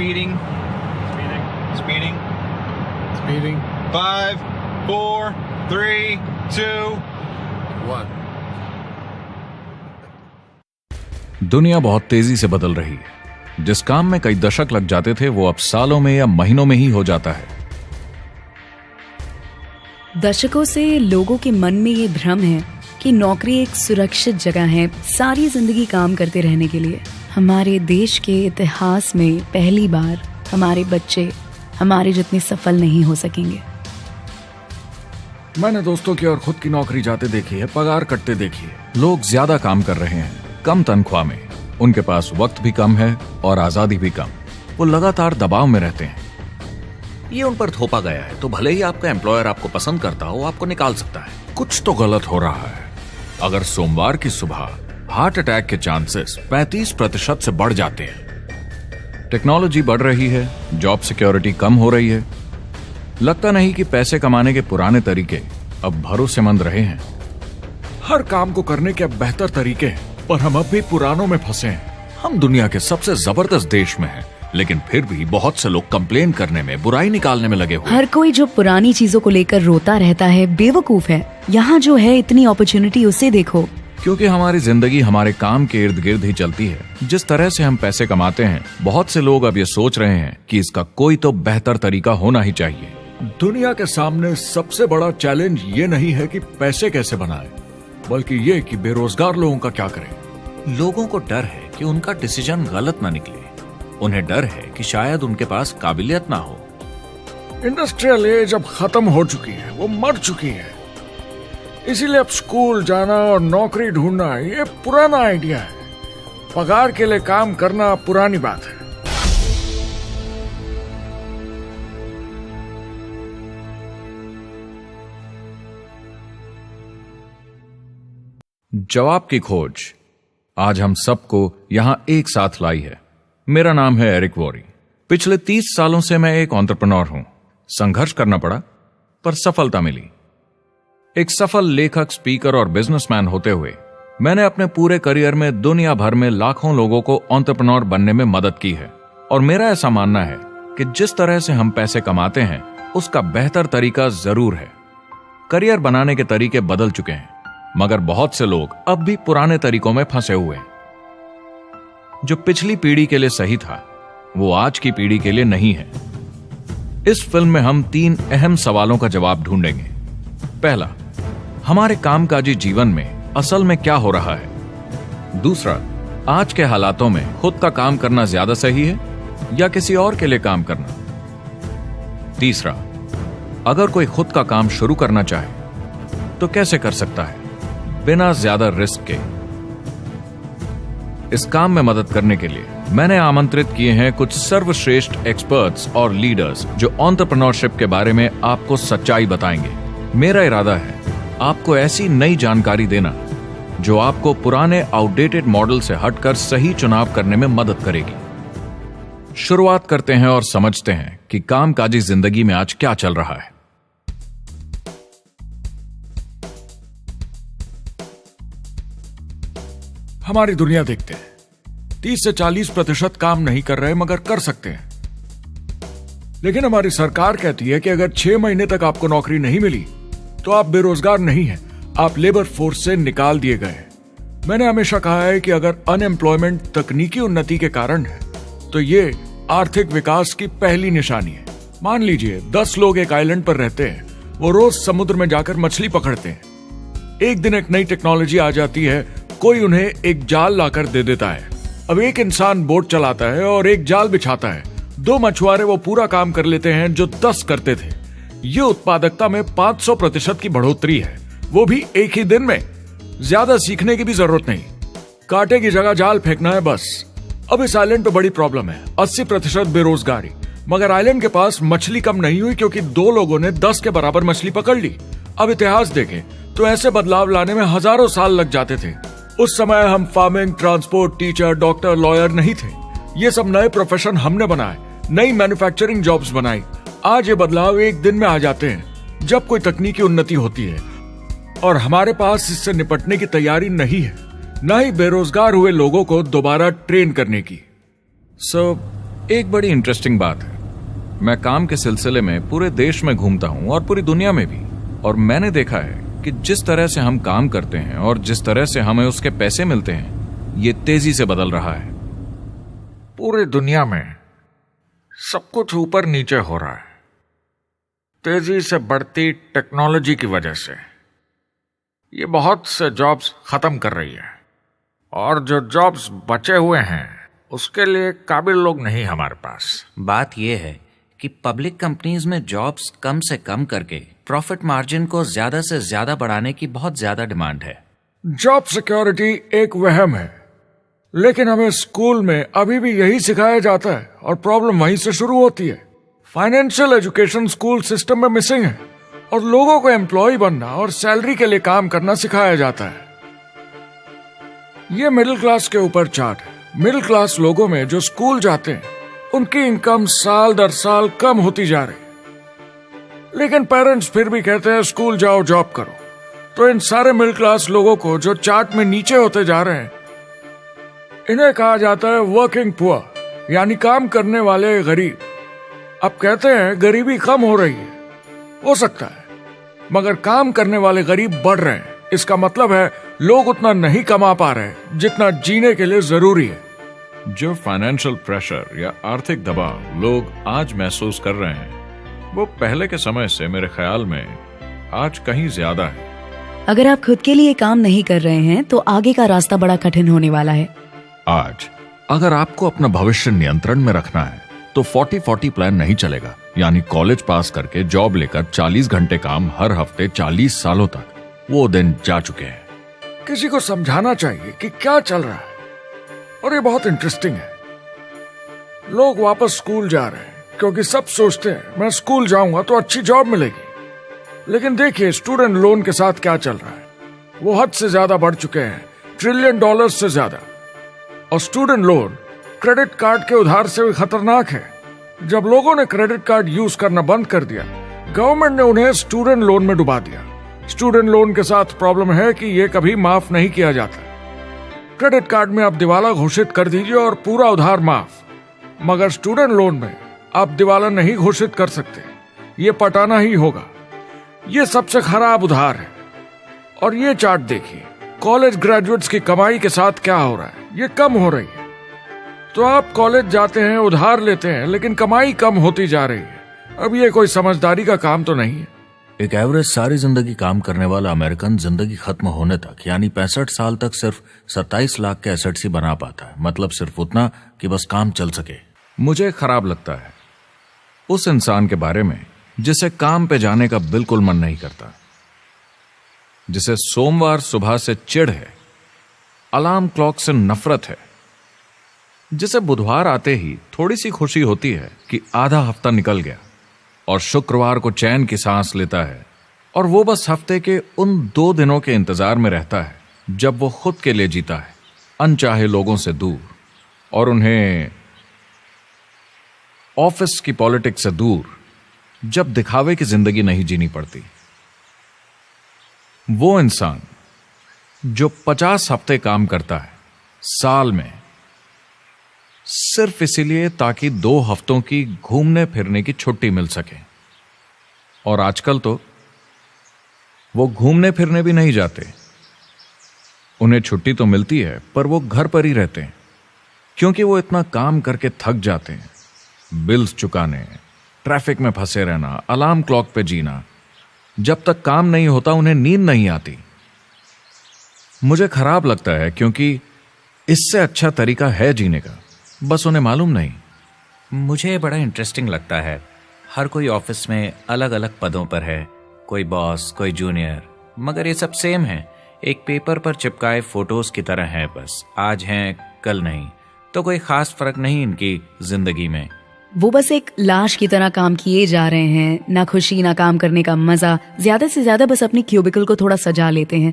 Speeding. Speeding. Speeding. 5, 4, 3, 2, 1. दुनिया बहुत तेजी से बदल रही है। जिस काम में कई दशक लग जाते थे वो अब सालों में या महीनों में ही हो जाता है। दशकों से लोगों के मन में ये भ्रम है कि नौकरी एक सुरक्षित जगह है सारी जिंदगी काम करते रहने के लिए। हमारे देश के इतिहास में पहली बार हमारे बच्चे हमारे जितने सफल नहीं हो सकेंगे। मैंने दोस्तों की और खुद की नौकरी जाते देखी है, पगार कटते देखी है। लोग ज्यादा काम कर रहे हैं कम तनख्वाह में, उनके पास वक्त भी कम है और आजादी भी कम। वो लगातार दबाव में रहते हैं। ये उन पर थोपा गया है, तो भले ही आपका एम्प्लॉयर आपको पसंद करता हो, आपको निकाल सकता है। कुछ तो गलत हो रहा है। अगर सोमवार की सुबह हार्ट अटैक के चांसेस 35% से बढ़ जाते हैं। टेक्नोलॉजी बढ़ रही है, जॉब सिक्योरिटी कम हो रही है। लगता नहीं कि पैसे कमाने के पुराने तरीके अब भरोसेमंद रहे हैं। हर काम को करने के अब बेहतर तरीके हैं, पर हम अब भी पुरानों में फंसे हैं। हम दुनिया के सबसे जबरदस्त देश में हैं, लेकिन फिर भी बहुत से लोग कंप्लेन करने में, बुराई निकालने में लगे हुए। हर कोई जो पुरानी चीजों को लेकर रोता रहता है बेवकूफ है। यहाँ जो है इतनी अपॉर्चुनिटी उसे देखो। क्योंकि हमारी जिंदगी हमारे काम के इर्द गिर्द ही चलती है। जिस तरह से हम पैसे कमाते हैं, बहुत से लोग अब ये सोच रहे हैं कि इसका कोई तो बेहतर तरीका होना ही चाहिए। दुनिया के सामने सबसे बड़ा चैलेंज ये नहीं है कि पैसे कैसे बनाएं, बल्कि ये कि बेरोजगार लोगों का क्या करें। लोगों को डर है कि उनका डिसीजन गलत ना निकले। उन्हें डर है कि शायद उनके पास काबिलियत ना हो। इंडस्ट्रियल एज अब खत्म हो चुकी है, वो मर चुकी है। इसीलिए अब स्कूल जाना और नौकरी ढूंढना ये पुराना आइडिया है। पगार के लिए काम करना पुरानी बात है। जवाब की खोज आज हम सबको यहां एक साथ लाई है। मेरा नाम है एरिक वॉरी। पिछले 30 सालों से मैं एक एंटरप्रेन्योर हूं। संघर्ष करना पड़ा, पर सफलता मिली। एक सफल लेखक, स्पीकर और बिजनेसमैन होते हुए मैंने अपने पूरे करियर में दुनिया भर में लाखों लोगों को एंटरप्रेन्योर बनने में मदद की है। और मेरा ऐसा मानना है कि जिस तरह से हम पैसे कमाते हैं उसका बेहतर तरीका जरूर है। करियर बनाने के तरीके बदल चुके हैं, मगर बहुत से लोग अब भी पुराने तरीकों में फंसे हुए हैं। जो पिछली पीढ़ी के लिए सही था वो आज की पीढ़ी के लिए नहीं है। इस फिल्म में हम 3 अहम सवालों का जवाब ढूंढेंगे। पहला, हमारे कामकाजी जीवन में असल में क्या हो रहा है। दूसरा, आज के हालातों में खुद का काम करना ज्यादा सही है या किसी और के लिए काम करना। तीसरा, अगर कोई खुद का काम शुरू करना चाहे तो कैसे कर सकता है बिना ज्यादा रिस्क के। इस काम में मदद करने के लिए मैंने आमंत्रित किए हैं कुछ सर्वश्रेष्ठ एक्सपर्ट्स और लीडर्स जो एंटरप्रेन्योरशिप के बारे में आपको सच्चाई बताएंगे। मेरा इरादा है आपको ऐसी नई जानकारी देना जो आपको पुराने आउटडेटेड मॉडल से हटकर सही चुनाव करने में मदद करेगी। शुरुआत करते हैं और समझते हैं कि कामकाजी जिंदगी में आज क्या चल रहा है। हमारी दुनिया देखते हैं, 30 से 40% काम नहीं कर रहे मगर कर सकते हैं। लेकिन हमारी सरकार कहती है कि अगर 6 महीने तक आपको नौकरी नहीं मिली तो आप बेरोजगार नहीं हैं, आप लेबर फोर्स से निकाल दिए गए। मैंने हमेशा कहा है कि अगर अनएम्प्लॉयमेंट तकनीकी उन्नति के कारण है तो ये आर्थिक विकास की पहली निशानी है। मान लीजिए 10 लोग एक आइलैंड पर रहते हैं, वो रोज समुद्र में जाकर मछली पकड़ते हैं। एक दिन एक नई टेक्नोलॉजी आ जाती है, कोई उन्हें एक जाल लाकर दे देता है। अब एक इंसान बोट चलाता है और एक जाल बिछाता है। 2 मछुआरे वो पूरा काम कर लेते हैं जो 10 करते थे। ये उत्पादकता में 500% की बढ़ोतरी है, वो भी एक ही दिन में। ज्यादा सीखने की भी जरूरत नहीं, कांटे की जगह जाल फेंकना है बस। अब इस आइलैंड पे बड़ी प्रॉब्लम है, 80% बेरोजगारी। मगर आइलैंड के पास मछली कम नहीं हुई क्योंकि 2 लोगों ने 10 के बराबर मछली पकड़ ली। अब इतिहास देखें तो ऐसे बदलाव लाने में हजारों साल लग जाते थे। उस समय हम farming, transport, teacher, doctor, lawyer नहीं थे। ये सब नए प्रोफेशन हमने बनाए, नई मैन्युफैक्चरिंग जॉब्स बनाई। आज ये बदलाव एक दिन में आ जाते हैं जब कोई तकनीकी उन्नति होती है, और हमारे पास इससे निपटने की तैयारी नहीं है, न ही बेरोजगार हुए लोगों को दोबारा ट्रेन करने की। एक बड़ी इंटरेस्टिंग बात है, मैं काम के सिलसिले में पूरे देश में घूमता हूं और पूरी दुनिया में भी, और मैंने देखा है कि जिस तरह से हम काम करते हैं और जिस तरह से हमें उसके पैसे मिलते हैं, ये तेजी से बदल रहा है। पूरी दुनिया में सब कुछ ऊपर नीचे हो रहा है, तेजी से बढ़ती टेक्नोलॉजी की वजह से। ये बहुत से जॉब्स खत्म कर रही है, और जो जॉब्स बचे हुए हैं उसके लिए काबिल लोग नहीं हमारे पास। बात यह है कि पब्लिक कंपनीज में जॉब्स कम से कम करके प्रॉफिट मार्जिन को ज्यादा से ज्यादा बढ़ाने की बहुत ज्यादा डिमांड है। जॉब सिक्योरिटी एक वहम है, लेकिन हमें स्कूल में अभी भी यही सिखाया जाता है और प्रॉब्लम वहीं से शुरू होती है। फाइनेंशियल एजुकेशन स्कूल सिस्टम में मिसिंग है और लोगों को एम्प्लॉय बनना और सैलरी के लिए काम करना सिखाया जाता है। ये मिडिल क्लास के ऊपर चार्ट है। मिडिल क्लास लोगों में जो स्कूल जाते हैं उनकी इनकम साल दर साल कम होती जा रही है, लेकिन पेरेंट्स फिर भी कहते हैं स्कूल जाओ, जॉब करो। तो इन सारे मिडिल क्लास लोगों को जो चार्ट में नीचे होते जा रहे हैं, इन्हें कहा जाता है वर्किंग पुअर, यानी काम करने वाले गरीब। अब कहते हैं गरीबी कम हो रही है, हो सकता है, मगर काम करने वाले गरीब बढ़ रहे हैं। इसका मतलब है लोग उतना नहीं कमा पा रहे जितना जीने के लिए जरूरी है। जो फाइनेंशियल प्रेशर या आर्थिक दबाव लोग आज महसूस कर रहे हैं, वो पहले के समय से मेरे ख्याल में आज कहीं ज्यादा है। अगर आप खुद के लिए काम नहीं कर रहे हैं तो आगे का रास्ता बड़ा कठिन होने वाला है। आज अगर आपको अपना भविष्य नियंत्रण में रखना है तो 40-40 प्लान नहीं चलेगा, यानी कॉलेज पास करके जॉब लेकर 40 घंटे काम हर हफ्ते 40 सालों तक, वो दिन जा चुके हैं। किसी को समझाना चाहिए कि क्या चल रहा है, और ये बहुत इंटरेस्टिंग है। लोग वापस स्कूल जा रहे हैं क्योंकि सब सोचते हैं मैं स्कूल जाऊंगा तो अच्छी जॉब मिलेगी। लेकिन देखिए स्टूडेंट लोन के साथ क्या चल रहा है, वो हद से ज्यादा बढ़ चुके हैं, $1 ट्रिलियन से ज्यादा। और स्टूडेंट लोन क्रेडिट कार्ड के उधार से भी खतरनाक है। जब लोगों ने क्रेडिट कार्ड यूज करना बंद कर दिया, गवर्नमेंट ने उन्हें स्टूडेंट लोन में डुबा दिया। स्टूडेंट लोन के साथ प्रॉब्लम है कि ये कभी माफ नहीं किया जाता। क्रेडिट कार्ड में आप दिवाला घोषित कर दीजिए और पूरा उधार माफ, मगर स्टूडेंट लोन में आप दिवाला नहीं घोषित कर सकते, ये पटाना ही होगा। ये सबसे खराब उधार है। और ये चार्ट देखिए, कॉलेज ग्रेजुएट्स की कमाई के साथ क्या हो रहा है, ये कम हो रही है। तो आप कॉलेज जाते हैं, उधार लेते हैं, लेकिन कमाई कम होती जा रही है। अब ये कोई समझदारी का काम तो नहीं है। एक एवरेज सारी जिंदगी काम करने वाला अमेरिकन जिंदगी खत्म होने तक, यानी 65 साल तक सिर्फ 27 लाख के एसेट्स ही बना पाता है। मतलब सिर्फ उतना कि बस काम चल सके। मुझे खराब लगता है उस इंसान के बारे में जिसे काम पे जाने का बिल्कुल मन नहीं करता, जिसे सोमवार सुबह से चिढ़ है, अलार्म क्लॉक से नफरत है, जिसे बुधवार आते ही थोड़ी सी खुशी होती है कि आधा हफ्ता निकल गया, और शुक्रवार को चैन की सांस लेता है, और वो बस हफ्ते के उन 2 दिनों के इंतजार में रहता है जब वो खुद के लिए जीता है, अनचाहे लोगों से दूर, और उन्हें ऑफिस की पॉलिटिक्स से दूर, जब दिखावे की जिंदगी नहीं जीनी पड़ती। वो इंसान जो 50 हफ्ते काम करता है साल में, सिर्फ इसीलिए ताकि 2 हफ्तों की घूमने फिरने की छुट्टी मिल सके। और आजकल तो वो घूमने फिरने भी नहीं जाते। उन्हें छुट्टी तो मिलती है पर वो घर पर ही रहते हैं, क्योंकि वो इतना काम करके थक जाते हैं। बिल्स चुकाने, ट्रैफिक में फंसे रहना, अलार्म क्लॉक पे जीना, जब तक काम नहीं होता उन्हें नींद नहीं आती। मुझे खराब लगता है क्योंकि इससे अच्छा तरीका है जीने का, बस उन्हें मालूम नहीं। मुझे बड़ा इंटरेस्टिंग लगता है, हर कोई ऑफिस में अलग अलग पदों पर है, कोई बॉस, कोई जूनियर, मगर ये सब सेम है, एक पेपर पर चिपकाए फोटोज की तरह है। बस आज हैं कल नहीं, तो कोई खास फर्क नहीं इनकी जिंदगी में। वो बस एक लाश की तरह काम किए जा रहे हैं, ना खुशी ना काम करने का मजा। ज्यादा से ज्यादा बस अपनी क्यूबिकल को थोड़ा सजा लेते हैं,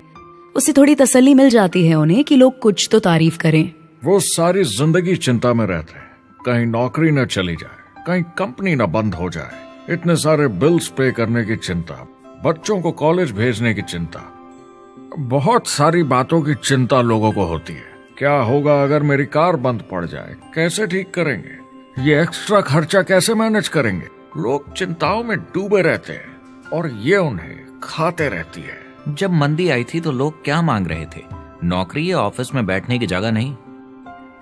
उससे थोड़ी तसल्ली मिल जाती है उन्हें कि लोग कुछ तो तारीफ करें। वो सारी जिंदगी चिंता में रहते हैं, कहीं नौकरी न चली जाए, कहीं कंपनी न बंद हो जाए, इतने सारे बिल्स पे करने की चिंता, बच्चों को कॉलेज भेजने की चिंता, बहुत सारी बातों की चिंता लोगों को होती है। क्या होगा अगर मेरी कार बंद पड़ जाए, कैसे ठीक करेंगे, ये एक्स्ट्रा खर्चा कैसे मैनेज करेंगे? लोग चिंताओं में डूबे रहते हैं और ये उन्हें खाते रहती है। जब मंदी आई थी तो लोग क्या मांग रहे थे? नौकरी या ऑफिस में बैठने की जगह नहीं,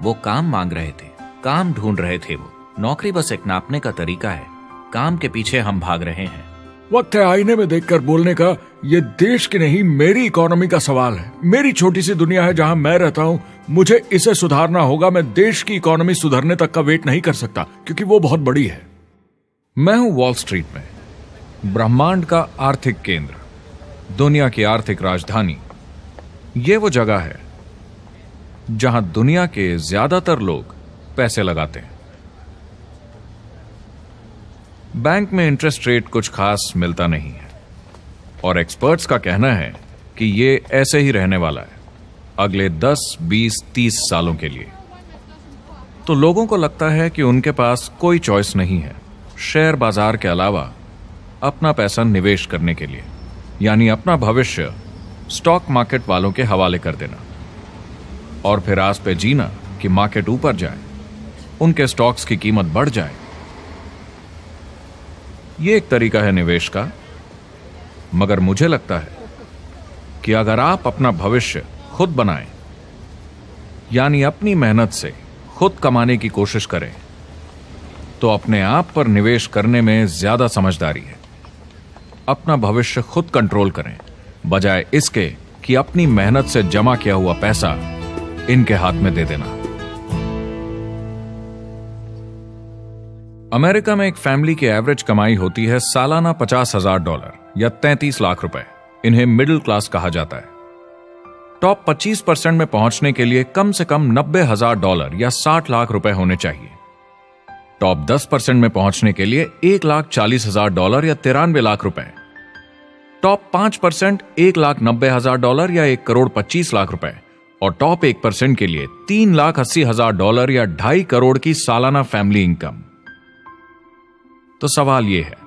वो काम मांग रहे थे, काम ढूंढ रहे थे। वो नौकरी बस एक नापने का तरीका है, काम के पीछे हम भाग रहे हैं। वक्त है आईने में देखकर बोलने का। ये देश की नहीं, मेरी इकोनॉमी का सवाल है। मेरी छोटी सी दुनिया है जहां मैं रहता हूं, मुझे इसे सुधारना होगा। मैं देश की इकोनॉमी सुधरने तक का वेट नहीं कर सकता, क्योंकि वो बहुत बड़ी है। मैं हूं वॉल स्ट्रीट में, ब्रह्मांड का आर्थिक केंद्र, दुनिया की आर्थिक राजधानी। ये वो जगह है जहां दुनिया के ज्यादातर लोग पैसे लगाते हैं। बैंक में इंटरेस्ट रेट कुछ खास मिलता नहीं है और एक्सपर्ट्स का कहना है कि ये ऐसे ही रहने वाला है अगले 10, 20, 30 सालों के लिए। तो लोगों को लगता है कि उनके पास कोई चॉइस नहीं है शेयर बाजार के अलावा अपना पैसा निवेश करने के लिए, यानी अपना भविष्य स्टॉक मार्केट वालों के हवाले कर देना और फिर आस पे जीना कि मार्केट ऊपर जाए, उनके स्टॉक्स की कीमत बढ़ जाए। ये एक तरीका है निवेश का, मगर मुझे लगता है कि अगर आप अपना भविष्य खुद बनाएं, यानी अपनी मेहनत से खुद कमाने की कोशिश करें, तो अपने आप पर निवेश करने में ज्यादा समझदारी है। अपना भविष्य खुद कंट्रोल करें, बजाय इसके कि अपनी मेहनत से जमा किया हुआ पैसा इनके हाथ में दे देना। अमेरिका में एक फैमिली की एवरेज कमाई होती है सालाना $50,000 या 33 लाख रुपए। इन्हें मिडिल क्लास कहा जाता है। टॉप 25% में पहुंचने के लिए कम से कम $90,000 या 60 लाख रुपए होने चाहिए। टॉप 10% में पहुंचने के लिए $1,40,000 या 93 लाख रुपए। टॉप 5% $1,90,000 या $1,25,00,000 रुपए और टॉप 1% के लिए $3,80,000 या 2.5 करोड़ की सालाना फैमिली इनकम। तो सवाल यह है,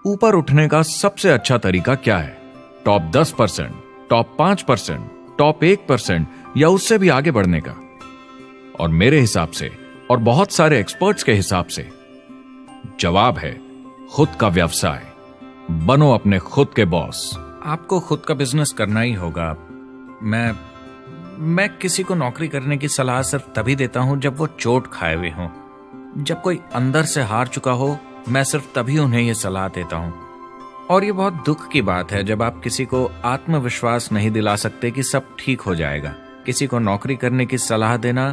ऊपर उठने का सबसे अच्छा तरीका क्या है? टॉप 10%, टॉप 5%, टॉप 1% या उससे भी आगे बढ़ने का? और मेरे हिसाब से और बहुत सारे एक्सपर्ट्स के हिसाब से जवाब है खुद का व्यवसाय। बनो अपने खुद के बॉस। आपको खुद का बिजनेस करना ही होगा। मैं किसी को नौकरी करने की सलाह सिर्फ तभी देता हूं जब वो चोट खाए हुए हों। जब कोई अंदर से हार चुका हो, मैं सिर्फ तभी उन्हें यह सलाह देता हूं। और ये बहुत दुख की बात है जब आप किसी को आत्मविश्वास नहीं दिला सकते कि सब ठीक हो जाएगा। किसी को नौकरी करने की सलाह देना,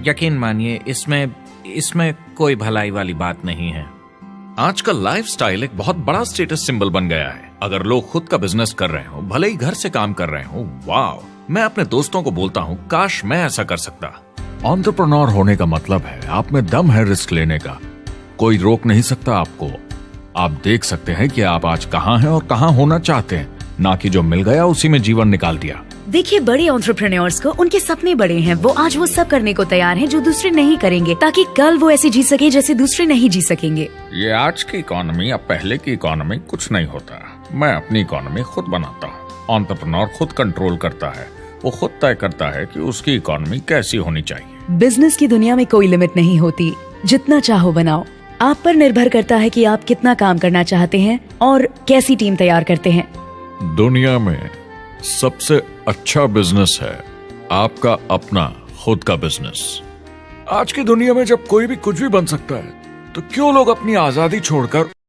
यकीन मानिए, इसमें कोई भलाई वाली बात नहीं है। आजकल लाइफस्टाइल एक बहुत बड़ा स्टेटस सिंबल बन गया है। अगर लोग खुद का बिजनेस कर रहे हो, भले ही घर से काम कर रहे हो, वाह! मैं अपने दोस्तों को बोलता हूं, काश मैं ऐसा कर सकता। एंटरप्रेन्योर होने का मतलब है आप में दम है रिस्क लेने का। कोई रोक नहीं सकता आपको। आप देख सकते हैं कि आप आज कहां हैं और कहां होना चाहते हैं, ना कि जो मिल गया उसी में जीवन निकाल दिया। देखिए, बड़े एंटरप्रेन्योर्स को उनके सपने बड़े हैं। वो आज वो सब करने को तैयार हैं जो दूसरे नहीं करेंगे, ताकि कल वो ऐसे जी सके जैसे दूसरे नहीं जी सकेंगे। ये आज की इकोनॉमी या पहले की इकोनॉमी कुछ नहीं होता। मैं अपनी इकोनॉमी खुद बनाता हूँ। एंटरप्रेन्योर खुद कंट्रोल करता है। वो खुद तय करता है कि उसकी इकोनॉमी कैसी होनी चाहिए। बिजनेस की दुनिया में कोई लिमिट नहीं होती। जितना चाहो बनाओ। आप पर निर्भर करता है कि आप कितना काम करना चाहते हैं और कैसी टीम तैयार करते हैं। दुनिया में सबसे अच्छा बिजनेस है आपका अपना खुद का बिजनेस। आज की दुनिया में जब कोई भी कुछ भी बन सकता है, तो क्यों लोग अपनी आजादी छोड़कर